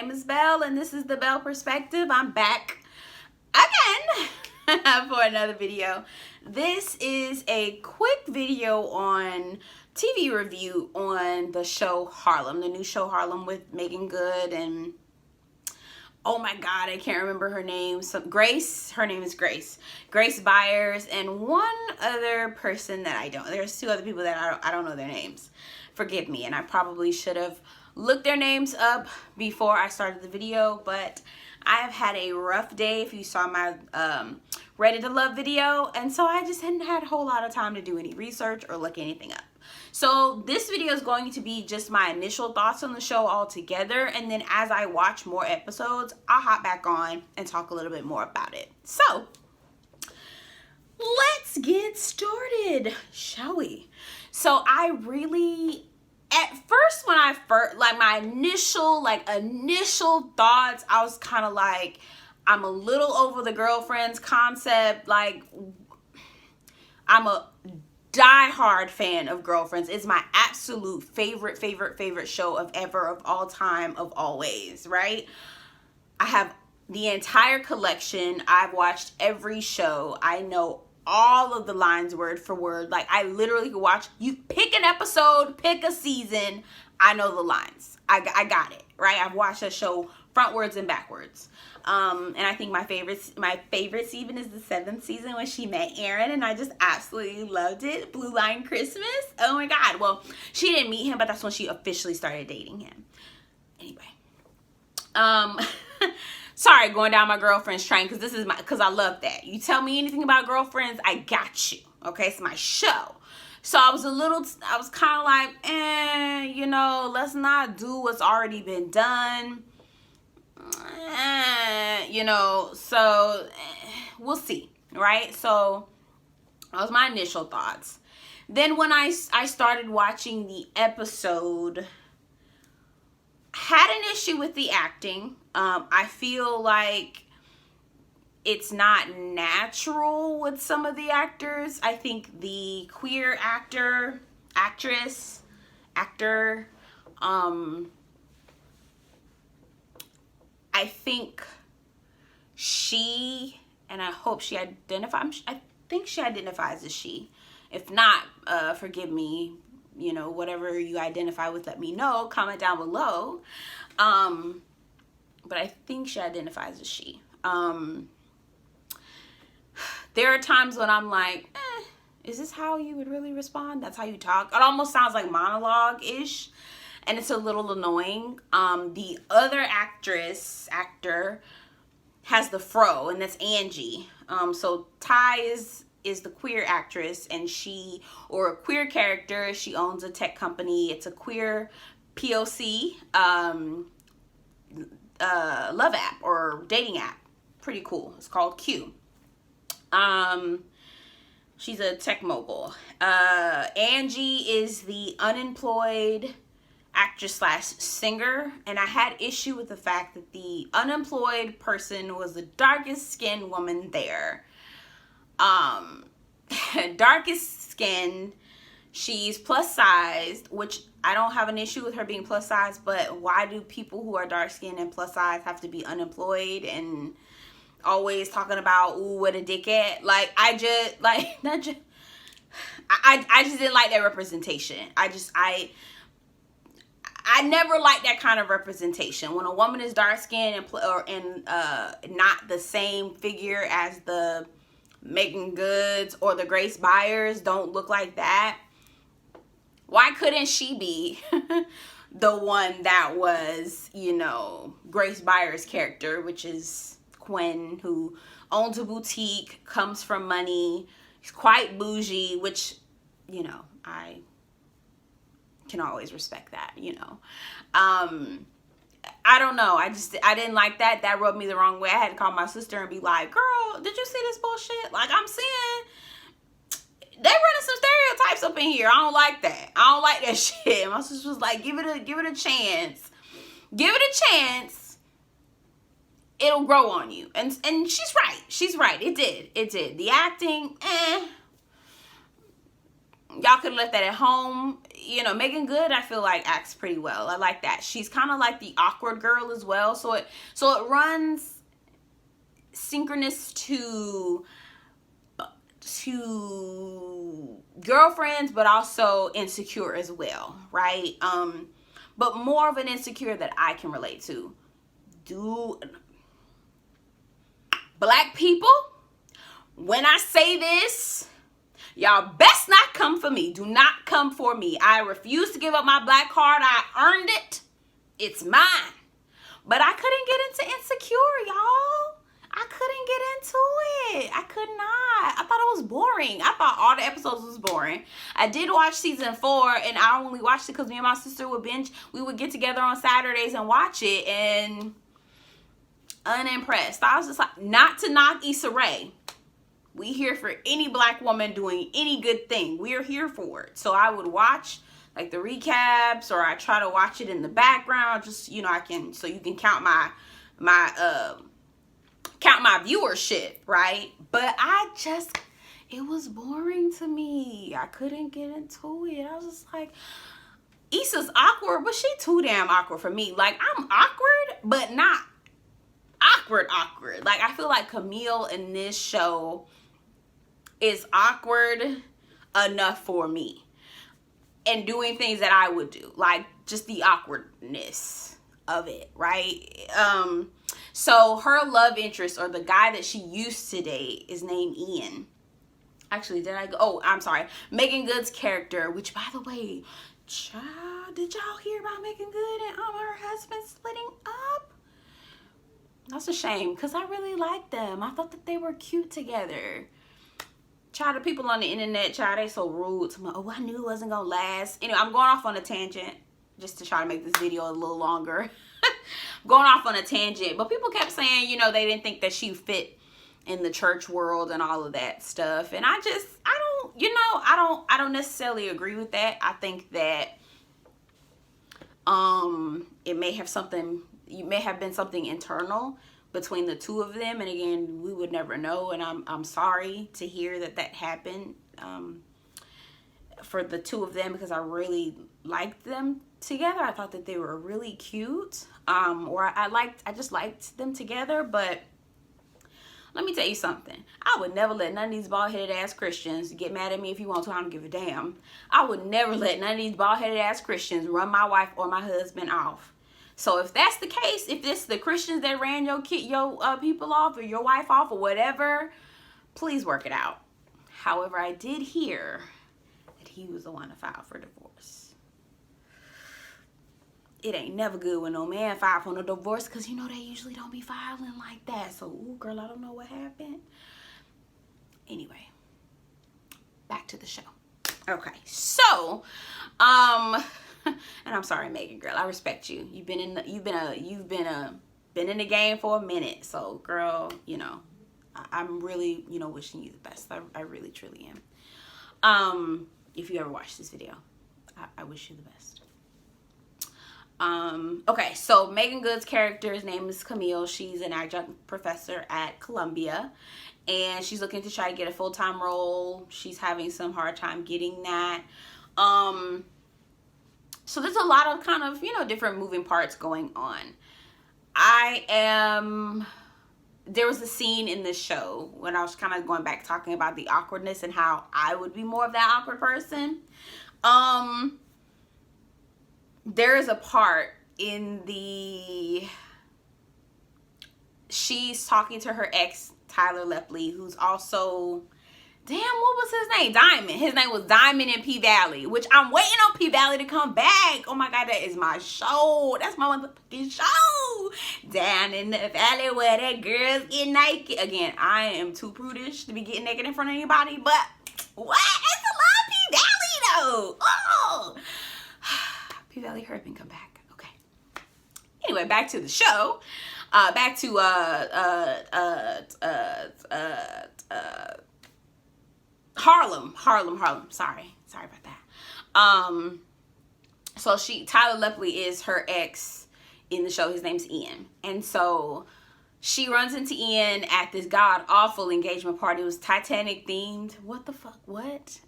name is Belle, and this is the Belle Perspective. I'm back again for another video. This is a quick video on TV review on the show Harlem, the new show Harlem with Megan Good and, oh my God, I can't remember her name. Grace, her name is Grace. Grace Byers and one other person that I don't. There's two other people that I don't know their names. Forgive me, and I probably should have looked their names up before I started the video, but I've had a rough day if you saw my Ready to Love video, and so I just hadn't had a whole lot of time to do any research or look anything up. So this video is going to be just my initial thoughts on the show altogether, and then as I watch more episodes, I'll hop back on and talk a little bit more about it. So let's get started, shall we? So I really, at first, when I first, like my initial thoughts, I was kind of like, I'm a little over the girlfriends concept. Like, I'm a die-hard fan of Girlfriends. It's my absolute favorite show of ever, of all time, of always, right? I have the entire collection. I've watched every show. I know all of the lines word for word. Like, I literally could watch, you pick an episode, pick a season, I know the lines. I got it, right? I've watched that show frontwards and backwards. And I think my favorite season is the 7th season when she met Aaron, and I just absolutely loved it. Blue Line Christmas. Oh my God. Well, she didn't meet him, but that's when she officially started dating him. Anyway, sorry, going down my Girlfriends train, because I love that. You tell me anything about Girlfriends, I got you. Okay, it's my show. So I was kind of like, you know, let's not do what's already been done. You know, so we'll see, right? So that was my initial thoughts. Then when I started watching the episode, had an issue with the acting. I feel like it's not natural with some of the actors. I think the queer actor, I think she, and I hope she identifies, I think she identifies as she. If not, forgive me, you know, whatever you identify with, let me know, comment down below. But I think she identifies as she. There are times when I'm like, is this how you would really respond? That's how you talk? It almost sounds like monologue-ish. And it's a little annoying. The other actor has the fro, and that's Angie. So Ty is the queer actress, and or a queer character. She owns a tech company. It's a queer POC love app or dating app. Pretty cool. It's called Q. She's a tech mogul. Angie is the unemployed actress slash singer, and I had issue with the fact that the unemployed person was the darkest skinned woman there. Darkest skinned, she's plus sized, which I don't have an issue with her being plus sized, but why do people who are dark skinned and plus sized have to be unemployed and always talking about, ooh, what a dickhead? Like, I just didn't like that representation. I never liked that kind of representation. When a woman is dark-skinned and not the same figure as the Megan Goods or the Grace Byers, don't look like that. Why couldn't she be the one that was, you know, Grace Byers' character, which is Quinn, who owns a boutique, comes from money, is quite bougie, which, you know, I can always respect that, you know. I don't know. I didn't like that. That rubbed me the wrong way. I had to call my sister and be like, girl, did you see this bullshit? Like, I'm seeing they're running some stereotypes up in here. I don't like that. I don't like that shit. My sister was like, give it a chance. Give it a chance. It'll grow on you. And she's right. She's right. It did. The acting, y'all could have left that at home. Megan Good, I feel like acts pretty well. I like that. She's kind of like the awkward girl as well. So it runs synchronous to Girlfriends, but also Insecure as well, right? But more of an Insecure that I can relate to. Black people, when I say this, y'all best not come for me. Do not come for me. I refuse to give up my black card. I earned it. It's mine. But I couldn't get into Insecure, y'all. I couldn't get into it. I could not. I thought it was boring. I thought all the episodes was boring. I did watch season 4, and I only watched it because me and my sister would binge. We would get together on Saturdays and watch it, and unimpressed. I was just like, not to knock Issa Rae. We here for any black woman doing any good thing. We're here for it. So I would watch like the recaps, or I try to watch it in the background. Just, I can, so you can count my viewership, right? But it was boring to me. I couldn't get into it. I was just like, Issa's awkward, but she too damn awkward for me. Like, I'm awkward, but not awkward. Like, I feel like Camille in this show is awkward enough for me, and doing things that I would do, like just the awkwardness of it, right? So her love interest, or the guy that she used to date, is named Ian. Actually, I'm sorry. Megan Good's character, which, by the way, child, did y'all hear about Megan Good and her husband splitting up? That's a shame, because I really liked them. I thought that they were cute together. Child, the people on the internet, child, they so rude to me. Oh, I knew it wasn't gonna last. Anyway, I'm going off on a tangent just to try to make this video a little longer. Going off on a tangent, but people kept saying, they didn't think that she fit in the church world and all of that stuff, and I don't necessarily agree with that. I think that it may have been something internal between the two of them, and again, we would never know, and I'm sorry to hear that happened for the two of them, because I really liked them together. I thought that they were really cute, I just liked them together. But let me tell you something. I would never let none of these bald-headed ass Christians get mad at me. If you want to, I don't give a damn. I would never let none of these bald-headed ass Christians run my wife or my husband off. So if that's the case, if it's the Christians that ran your people off, or your wife off, or whatever, please work it out. However, I did hear that he was the one to file for divorce. It ain't never good when no man file for no divorce, because they usually don't be filing like that. So, ooh, girl, I don't know what happened. Anyway, back to the show. Okay, so, and I'm sorry, Megan, girl, I respect you. You've been in the game for a minute. So, girl, I'm really, wishing you the best. I really, truly am. If you ever watch this video, I wish you the best. Okay, so Megan Good's character's name is Camille. She's an adjunct professor at Columbia, and she's looking to try to get a full-time role. She's having some hard time getting that. So there's a lot of kind of, different moving parts going on. There was a scene in this show when I was kind of going back talking about the awkwardness and how I would be more of that awkward person. There is a part in she's talking to her ex, Tyler Lepley, who's also, what was his name? Diamond. His name was Diamond in P-Valley, which I'm waiting on P-Valley to come back. Oh my God, that is my show. That's my motherfucking show. Down in the valley where the girls get naked. Again, I am too prudish to be getting naked in front of anybody, but what? It's a lot of P-Valley though. Oh. P-Valley, hurry up and come back. Okay. Anyway, back to the show. Back to Harlem. Sorry about that. So Tyler Lepley is her ex in the show. His name's Ian, and so she runs into Ian at this god awful engagement party. It was Titanic themed. What the fuck? What?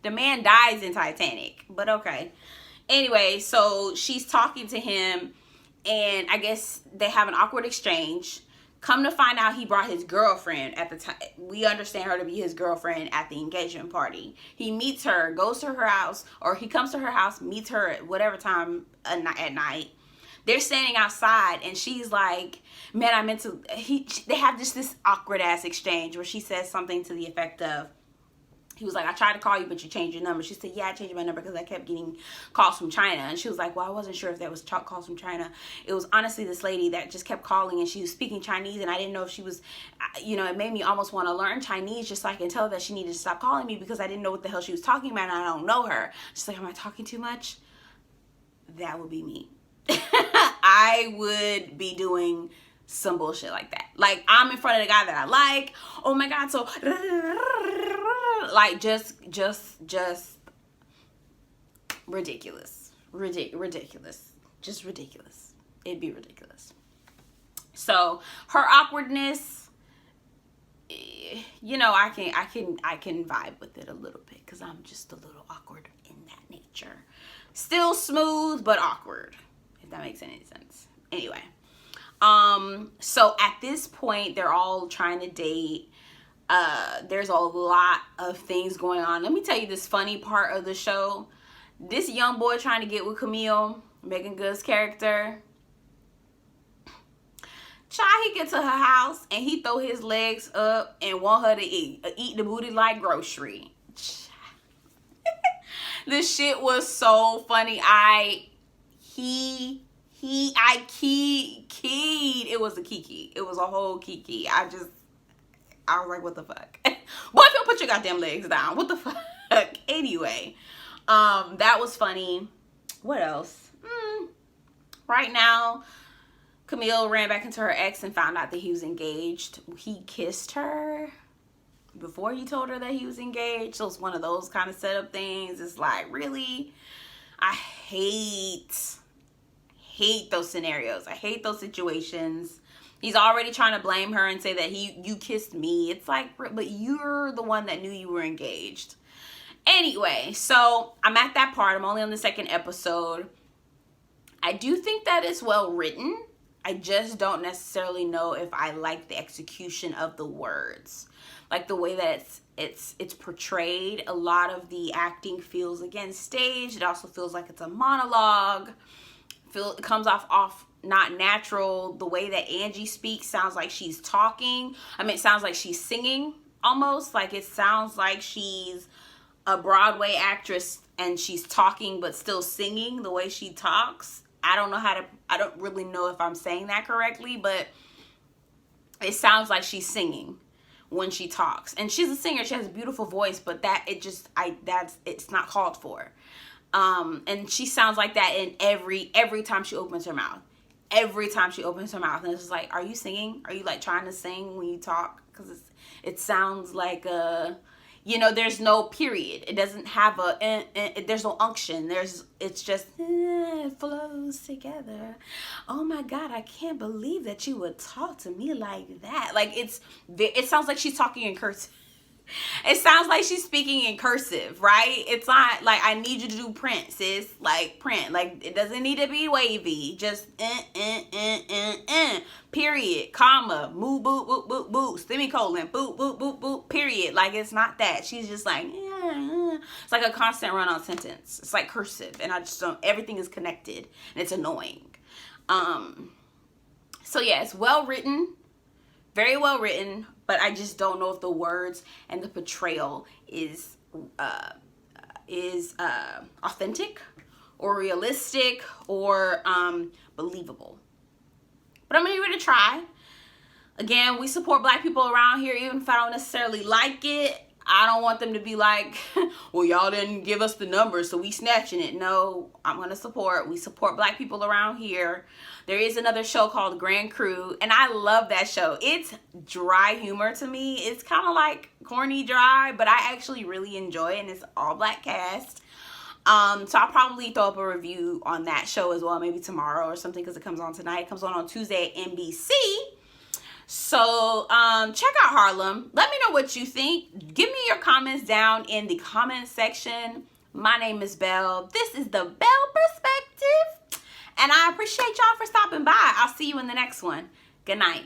The man dies in Titanic, but okay. Anyway, so she's talking to him, and I guess they have an awkward exchange. Come to find out, he brought his girlfriend at the time. We understand her to be his girlfriend at the engagement party. He meets her, goes to her house, or he comes to her house, meets her at whatever time at night. They're standing outside, and she's like, man, I meant to, they have just this awkward ass exchange where she says something to the effect of, he was like, I tried to call you, but you changed your number. She said, yeah, I changed my number because I kept getting calls from China. And she was like, well, I wasn't sure if that was calls from China. It was honestly this lady that just kept calling, and she was speaking Chinese, and I didn't know if she was, you know, it made me almost want to learn Chinese just so I can tell her that she needed to stop calling me because I didn't know what the hell she was talking about, and I don't know her. She's like, am I talking too much? That would be me. I would be doing some bullshit like that. Like, I'm in front of the guy that I like. Oh my God, so like just ridiculous. Ridiculous. Just ridiculous. It'd be ridiculous. So her awkwardness, you know, I can vibe with it a little bit because I'm just a little awkward in that nature. Still smooth, but awkward, if that makes any sense. Anyway, so at this point, they're all trying to date. There's a lot of things going on. Let me tell you this funny part of the show. This young boy trying to get with Camille, Megan Good's character. Child, he get to her house and he throw his legs up and want her to eat the booty like grocery. This shit was so funny. I keyed. It was a kiki. It was a whole kiki. I was like, what the fuck? Boy, if you put your goddamn legs down, what the fuck? Anyway, that was funny. What else? Right now, Camille ran back into her ex and found out that he was engaged. He kissed her before he told her that he was engaged. So it's one of those kind of setup things. It's like, really? I hate those scenarios. I hate those situations. He's already trying to blame her and say that you kissed me. It's like, but you're the one that knew you were engaged. Anyway, so I'm at that part. I'm only on the second episode. I do think that it's well written. I just don't necessarily know if I like the execution of the words. Like the way that it's portrayed. A lot of the acting feels, again, staged. It also feels like it's a monologue. It comes off not natural. The way that Angie speaks sounds like she's talking. I mean, it sounds like she's singing almost. Like it sounds like she's a Broadway actress and she's talking but still singing the way she talks. I don't really know if I'm saying that correctly, but it sounds like she's singing when she talks. And she's a singer. She has a beautiful voice, but it's not called for. And she sounds like that in every time she opens her mouth. Every time she opens her mouth. And it's just like, are you singing? Are you like trying to sing when you talk? Because it sounds like you know, there's no period. It doesn't have there's no unction. It's just, it flows together. Oh my God, I can't believe that you would talk to me like that. Like it sounds like she's talking in cursive. It sounds like she's speaking in cursive, right? It's not like, I need you to do print, sis. Like print. Like it doesn't need to be wavy. Just period, comma, move, boop, boop, boop, boop, semicolon, boop, boop, boop, boop, period. Like it's not that. She's just like, it's like a constant run on sentence. It's like cursive, and I just don't, everything is connected and it's annoying. So yeah, it's well written, very well written, but I just don't know if the words and the portrayal is authentic or realistic or believable. But I'm gonna give it a try. Again, we support Black people around here, even if I don't necessarily like it. I don't want them to be like, well, y'all didn't give us the numbers, so we snatching it. No, we support Black people around here. There is another show called Grand Crew, and I love that show. It's dry humor to me. It's kind of like corny dry, but I actually really enjoy it, and it's all Black cast. So I'll probably throw up a review on that show as well, maybe tomorrow or something, because it comes on tonight. It comes on Tuesday at NBC. So check out Harlem. Let me know what you think. Give me your comments down in the comment section. My name is Belle. This is the Belle Perspective. And I appreciate y'all for stopping by. I'll see you in the next one. Good night.